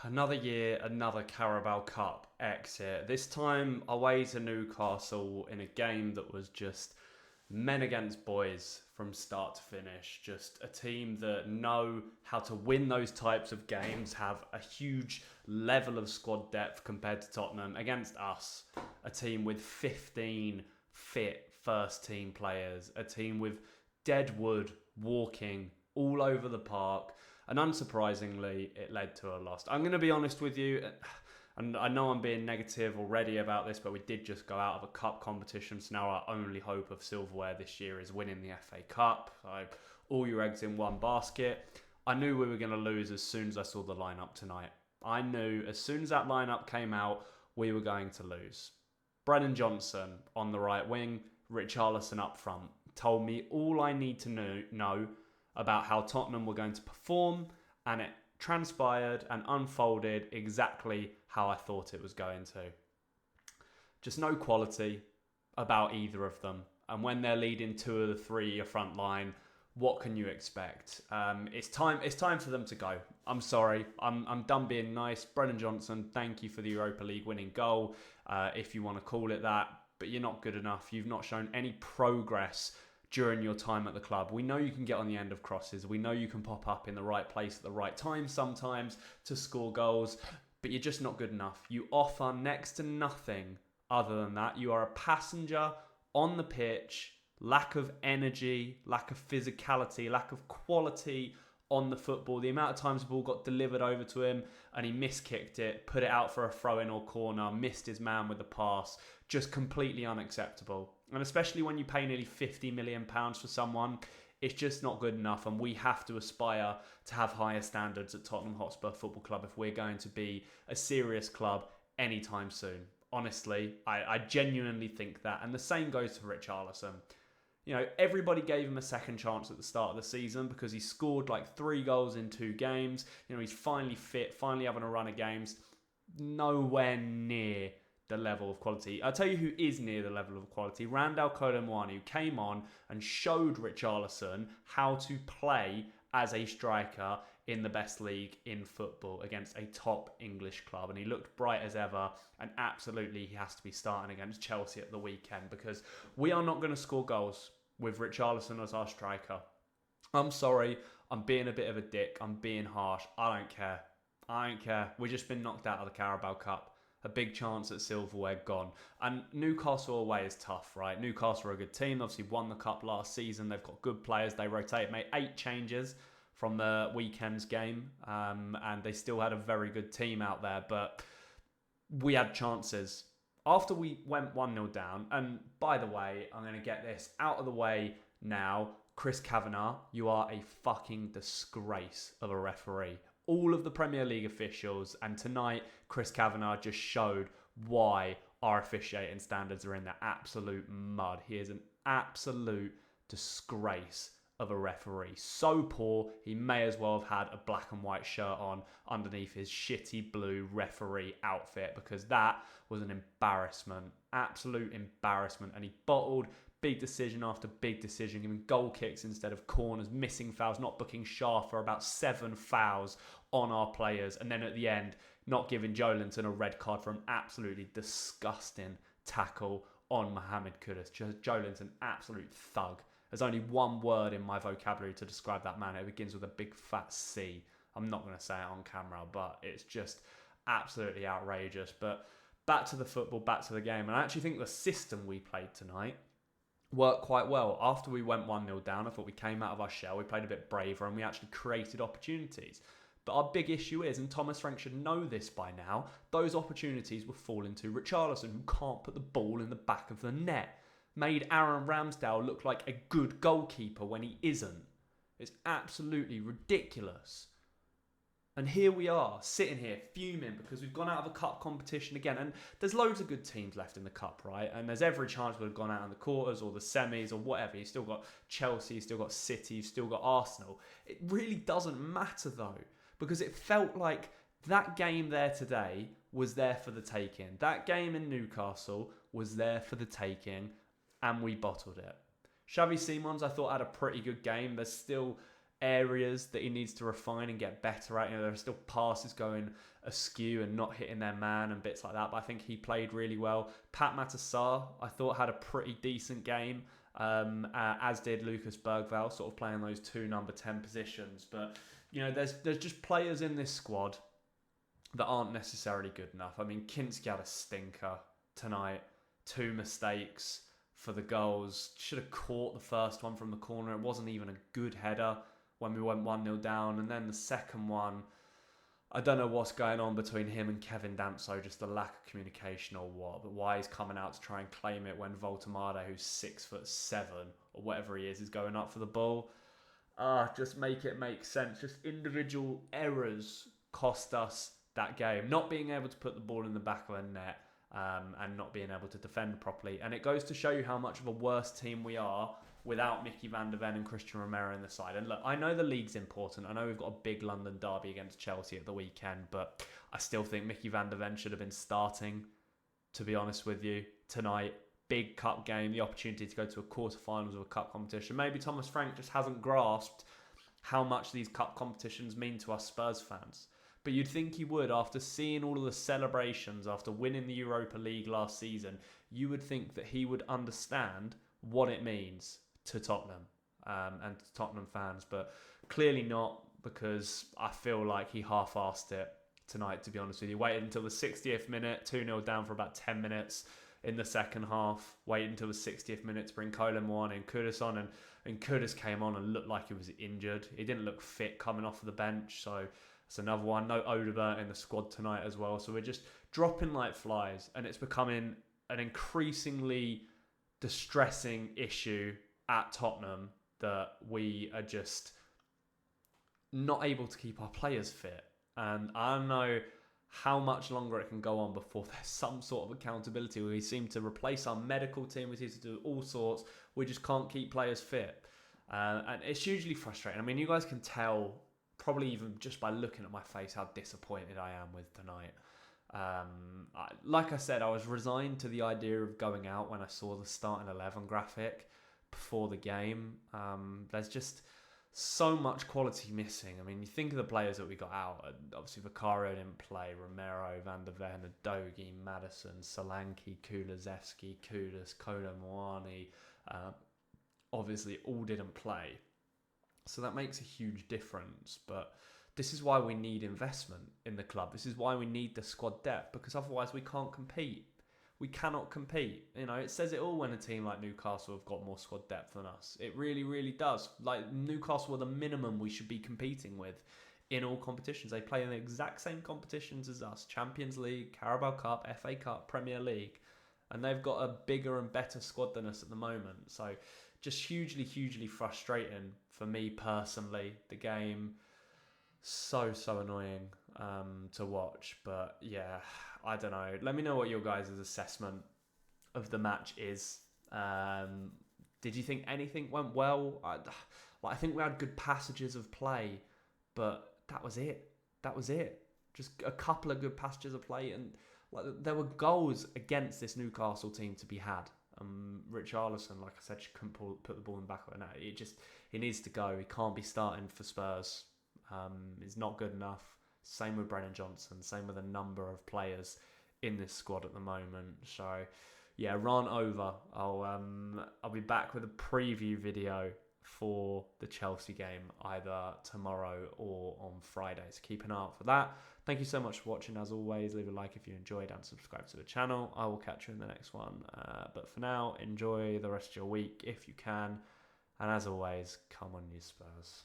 Another year, another Carabao Cup exit. This time away to Newcastle in a game that was just men against boys from start to finish. Just a team that know how to win those types of games, have a huge level of squad depth compared to Tottenham against us. A team with 15 fit first team players, a team with Deadwood walking all over the park. And unsurprisingly, it led to a loss. I'm going to be honest with you, and I know I'm being negative already about this, but we did just go out of a cup competition, so now our only hope of silverware this year is winning the FA Cup. So all your eggs in one basket. I knew we were going to lose as soon as I saw the lineup tonight. I knew as soon as that lineup came out, we were going to lose. Brennan Johnson on the right wing, Richarlison up front, told me all I need to know about how Tottenham were going to perform, and it transpired and unfolded exactly how I thought it was going to. Just no quality about either of them. And when they're leading two of the three your front line, what can you expect? It's time for them to go. I'm sorry. I'm done being nice. Brennan Johnson, thank you for the Europa League winning goal, if you want to call it that. But you're not good enough. You've not shown any progress during your time at the club. We know you can get on the end of crosses. We know you can pop up in the right place at the right time sometimes to score goals, but you're just not good enough. You offer next to nothing other than that. You are a passenger on the pitch, lack of energy, lack of physicality, lack of quality on the football. The amount of times the ball got delivered over to him and he miskicked it, put it out for a throw-in or corner, missed his man with the pass, just completely unacceptable. And especially when you pay nearly £50 million for someone, it's just not good enough. And we have to aspire to have higher standards at Tottenham Hotspur Football Club if we're going to be a serious club anytime soon. Honestly, I genuinely think that. And the same goes to Richarlison. You know, everybody gave him a second chance at the start of the season because he scored like 3 goals in 2 games. You know, he's finally fit, finally having a run of games. Nowhere near the level of quality. I'll tell you who is near the level of quality. Randall Kolo Muani, who came on and showed Richarlison how to play as a striker in the best league in football against a top English club. And he looked bright as ever. And absolutely, he has to be starting against Chelsea at the weekend because we are not going to score goals with Richarlison as our striker. I'm sorry. I'm being a bit of a dick. I'm being harsh. I don't care. We've just been knocked out of the Carabao Cup. A big chance at silverware gone. And Newcastle away is tough, right? Newcastle are a good team. Obviously won the cup last season. They've got good players. They rotate, made 8 changes from the weekend's game. And they still had a very good team out there. But we had chances. After we went 1-0 down, and by the way, I'm going to get this out of the way now. Chris Kavanagh, you are a fucking disgrace of a referee. All of the Premier League officials, and tonight Chris Kavanagh just showed why our officiating standards are in the absolute mud. He is an absolute disgrace of a referee. So poor, he may as well have had a black and white shirt on underneath his shitty blue referee outfit because that was an embarrassment, absolute embarrassment. And he bottled big decision after big decision, giving goal kicks instead of corners, missing fouls, not booking Shah for about 7 fouls on our players. And then at the end, not giving Joelinton a red card for an absolutely disgusting tackle on Mohamed Kudus. Joelinton, absolute thug. There's only one word in my vocabulary to describe that man. It begins with a big fat C. I'm not going to say it on camera, but it's just absolutely outrageous. But back to the football, back to the game. And I actually think the system we played tonight worked quite well. After we went 1-0 down, I thought we came out of our shell. We played a bit braver and we actually created opportunities. But our big issue is, and Thomas Frank should know this by now, those opportunities were falling to Richarlison, who can't put the ball in the back of the net. Made Aaron Ramsdale look like a good goalkeeper when he isn't. It's absolutely ridiculous. And here we are, sitting here, fuming because we've gone out of a cup competition again. And there's loads of good teams left in the cup, right? And there's every chance we'd have gone out in the quarters or the semis or whatever. You've still got Chelsea, you've still got City, you've still got Arsenal. It really doesn't matter though, because it felt like that game there today was there for the taking. That game in Newcastle was there for the taking, and we bottled it. Xavi Simons, I thought, had a pretty good game. There's still areas that he needs to refine and get better at. There are still passes going askew and not hitting their man and bits like that, but I think he played really well. Pat Matasar, I thought, had a pretty decent game, as did Lucas Bergvall, sort of playing those two number 10 positions. But, there's just players in this squad that aren't necessarily good enough. I mean, Kinski had a stinker tonight, 2 mistakes for the goals. Should have caught the first one from the corner. It wasn't even a good header when we went 1-0 down. And then the second one, I don't know what's going on between him and Kevin Danso, just the lack of communication or what, but why he's coming out to try and claim it when Voltemade, who's 6'7" or whatever he is going up for the ball. Just make it make sense. Just individual errors cost us that game. Not being able to put the ball in the back of a net, and not being able to defend properly. And it goes to show you how much of a worse team we are without Mickey van der Ven and Christian Romero in the side. And look, I know the league's important. I know we've got a big London derby against Chelsea at the weekend, but I still think Mickey van der Ven should have been starting, to be honest with you, tonight. Big cup game, the opportunity to go to a quarterfinals of a cup competition. Maybe Thomas Frank just hasn't grasped how much these cup competitions mean to us Spurs fans. But you'd think he would, after seeing all of the celebrations, after winning the Europa League last season, you would think that he would understand what it means to Tottenham, and to Tottenham fans. But clearly not, because I feel like he half-arsed it tonight, to be honest with you. Waited until the 60th minute, 2-0 down for about 10 minutes in the second half. Waited until the 60th minute to bring Colin Moan and Kudus on, and Kudus came on and looked like he was injured. He didn't look fit coming off of the bench, so it's another one. No Odegaard in the squad tonight as well. So we're just dropping like flies, and it's becoming an increasingly distressing issue at Tottenham that we are just not able to keep our players fit. And I don't know how much longer it can go on before there's some sort of accountability. We seem to replace our medical team. We seem to do all sorts. We just can't keep players fit. And it's hugely frustrating. I mean, you guys can tell, probably even just by looking at my face, how disappointed I am with tonight. Like I said, I was resigned to the idea of going out when I saw the starting 11 graphic before the game. There's just so much quality missing. I mean, you think of the players that we got out. Obviously, Vicario didn't play. Romero, Van der Ven, Udogie, Maddison, Solanke, Kulusevski, Kudus, Kolo Muani, obviously all didn't play. So that makes a huge difference. But this is why we need investment in the club. This is why we need the squad depth, because otherwise we can't compete. We cannot compete. It says it all when a team like Newcastle have got more squad depth than us. It really, really does. Like, Newcastle are the minimum we should be competing with in all competitions. They play in the exact same competitions as us. Champions League, Carabao Cup, FA Cup, Premier League. And they've got a bigger and better squad than us at the moment. So just hugely, hugely frustrating for me personally. The game, so annoying to watch. But yeah, I don't know. Let me know what your guys' assessment of the match is. Did you think anything went well? I think we had good passages of play, but that was it. Just a couple of good passages of play, and there were goals against this Newcastle team to be had. Richarlison, like I said, couldn't put the ball in the back of the net. He needs to go. He can't be starting for Spurs. He's not good enough. Same with Brennan Johnson. Same with a number of players in this squad at the moment. So, yeah, rant over. I'll be back with a preview video for the Chelsea game either tomorrow or on Friday. So keep an eye out for that. Thank you so much for watching. As always, leave a like if you enjoyed and subscribe to the channel. I will catch you in the next one. But for now, enjoy the rest of your week if you can. And as always, come on, you Spurs.